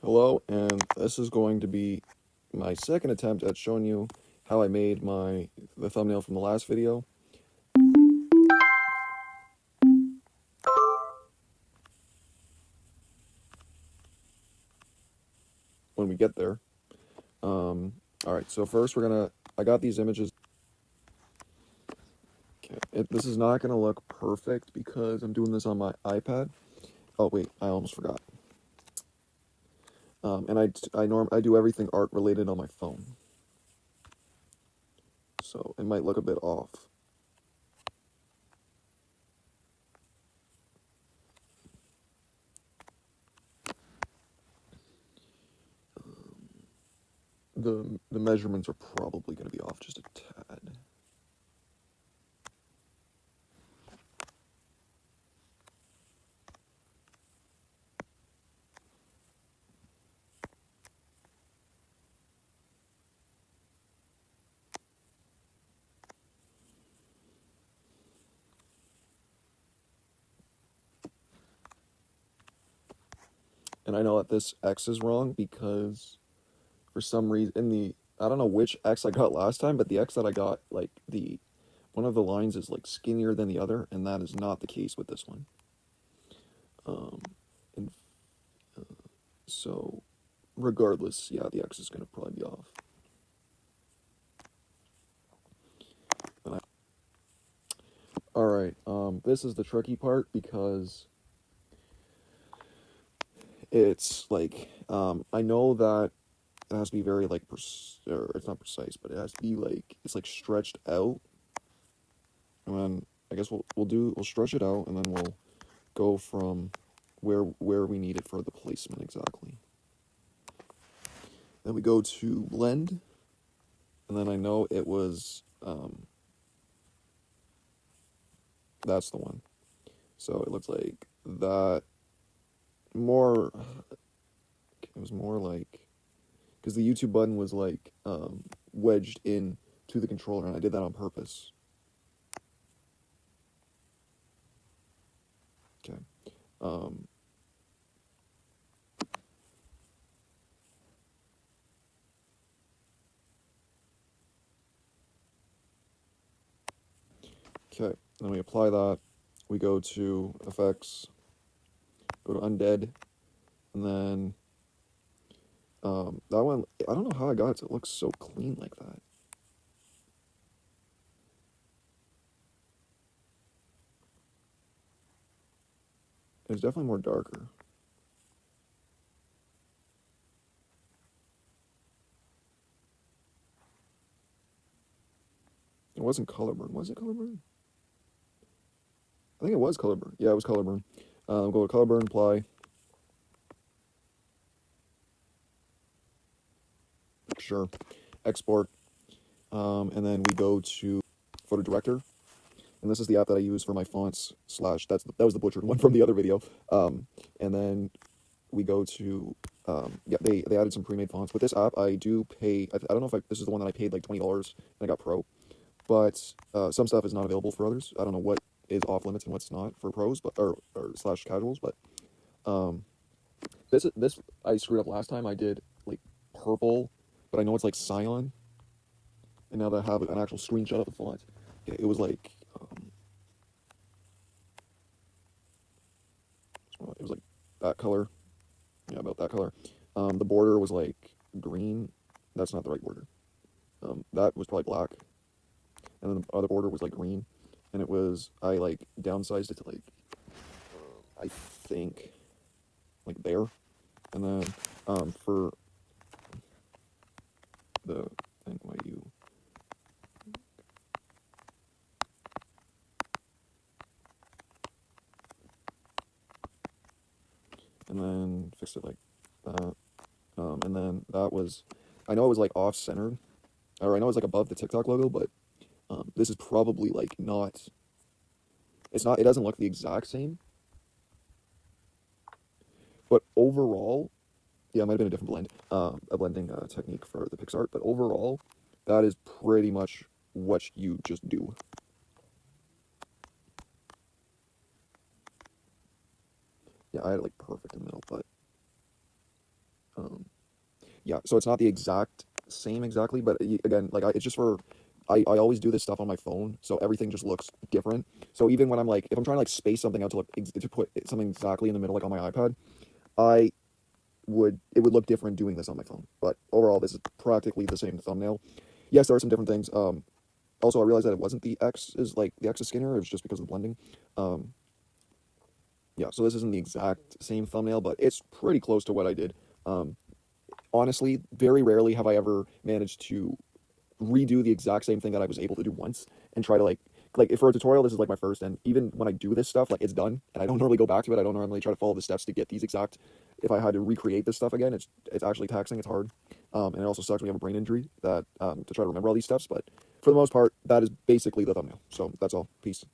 Hello, and this is going to be my second attempt at showing you how I made the thumbnail from the last video. When we get there. Alright, so first I got these images. Okay, this is not gonna look perfect because I'm doing this on my iPad. Oh wait, I almost forgot. And I do everything art related on my phone. So it might look a bit off. The measurements are probably going to be off just a tad. And I know that this X is wrong because for some reason I don't know which X I got last time, but the X that I got, like one of the lines is like skinnier than the other, and that is not the case with this one. And so regardless, yeah, the X is going to probably be off. Alright, this is the tricky part because it's like, I know that it has to be very like, or it's not precise, but it has to be like, it's like stretched out. And then I guess we'll stretch it out, and then we'll go from where we need it for the placement exactly. Then we go to blend, and then I know it was, that's the one. So it looks like that more, it was more like, because the YouTube button was like wedged in to the controller, and I did that on purpose. Okay. Okay, then we apply that. We go to effects, go to undead, and then that one, I don't know how I got it to look so clean like that. It's definitely more darker. It wasn't color burn. Was it color burn? I think it was color burn. Yeah, it was color burn. Go to color burn, apply. Sure. Export. And then we go to Photo Director. And this is the app that I use for my fonts / that was the butchered one from the other video. And then we go to, yeah, they added some pre-made fonts. With this app, I do pay, I don't know if this is the one that I paid like $20 and I got Pro. But some stuff is not available for others. I don't know what is off limits and what's not for pros, but or / casuals. But this I screwed up last time. I did like purple, but I know it's like cyan. And now that I have an actual screenshot of the font, it was like it was like that color. Yeah, about that color. The border was like green. That's not the right border. That was probably black. And then the other border was like green. And it was, I like downsized it to like, I think, like there. And then for the NYU, and then fixed it like that. And then that was, I know it was like off-centered, or I know it was like above the TikTok logo, but this is probably like not, it doesn't look the exact same. But overall, yeah, it might have been a different blend, a blending technique for the PixArt, but overall, that is pretty much what you just do. Yeah, I had it like perfect in the middle, but Yeah, so it's not the exact same exactly, but again, like it's just for I always do this stuff on my phone, so everything just looks different. So even when I'm like if I'm trying to like space something out to look to put something exactly in the middle like on my iPad, I it would look different doing this on my phone. But overall, this is practically the same thumbnail. Yes, there are some different things. Also, I realized that it wasn't the X's Skinner. It was just because of the blending. Um, yeah, so this isn't the exact same thumbnail, but it's pretty close to what I did. Um, Honestly, very rarely have I ever managed to redo the exact same thing that I was able to do once and try to like if for a tutorial this is like my first, and even when I do this stuff like it's done and I don't normally go back to it. I don't normally try to follow the steps to get these exact. If I had to recreate this stuff again, it's actually taxing. It's hard, and it also sucks when you have a brain injury that to try to remember all these steps. But for the most part, that is basically the thumbnail. So that's all. Peace.